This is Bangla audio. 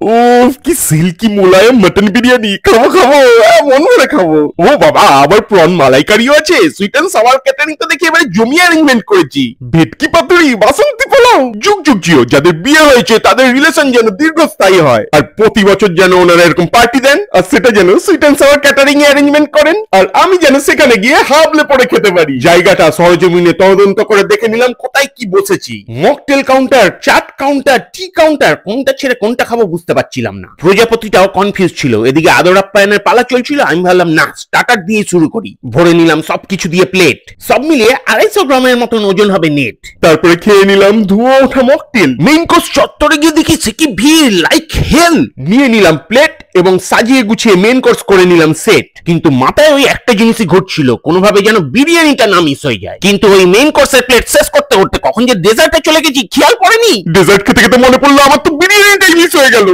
উফ কি সিল্কি মোলায়েম মটন বিরিয়ানি, খাবো খাবো, মন ভরে খাবো। ও বাবা, আবার প্রন মালাইকারিও আছে। সুইট এন্ড সাওয়ার ক্যাটারিং তো দেখি এবারে জমিয়ে অ্যারেঞ্জমেন্ট করেছি। ভেটকি পাতুরি, বাসন্তী পোলাও, যুগ যুগ জিও। যাদের বিয়ে হয়েছে তাদের রিলেশন যেন দীর্ঘস্থায়ী হয়, আর প্রতি বছর যেন ওনারা এরকম পার্টি দেন, আর সেটা যেন সুইট এন্ড সাওয়ার ক্যাটারিং এ অ্যারেঞ্জমেন্ট করেন, আর আমি যেন সেখানে গিয়ে হাবলে পড়ে খেতে পারি। জায়গাটা সরজমিনে তদন্ত করে দেখে নিলাম কোথায় কি বসেছি। মকটেল কাউন্টার, চাট কাউন্টার, টি কাউন্টার, কোনটা ছেড়ে কোনটা খাবো বুঝতে পারছিলাম না। প্রজাপতিটাও কনফিউজ ছিল। এদিকে আদর আপ্যায়নের পালা চলছিল, আমি ভাবলাম না স্টার্টার দিয়ে শুরু করি। ভরে নিলাম সবকিছু দিয়ে প্লেট, সব মিলিয়ে 250 গ্রামের মতন ওজন হবে নেট। তারপরে খেয়ে নিলাম ধোঁয়া ওঠা মকটেল। মেইন কোর্স চত্বরে গিয়ে দেখি সে কি ভিড়, লাইক হেল। নিয়ে নিলাম প্লেট এবং সাজিয়ে গুছিয়ে মেইন কোর্স করে নিলাম সেট। কিন্তু মাথায় ওই একটা জিনিসই ঘটছিল, কোনোভাবে যেন বিরিয়ানিটা না মিস হয়ে যায়। কিন্তু ওই মেইন কোর্সের প্লেট শেষ করতে করতে কখন যে ডেজার্টে চলে গেছি খেয়াল পড়েনি। ডেজার্ট খেতে খেতে মনে পড়লো আমার তো বিরিয়ানিটাই মিস হয়ে গেল।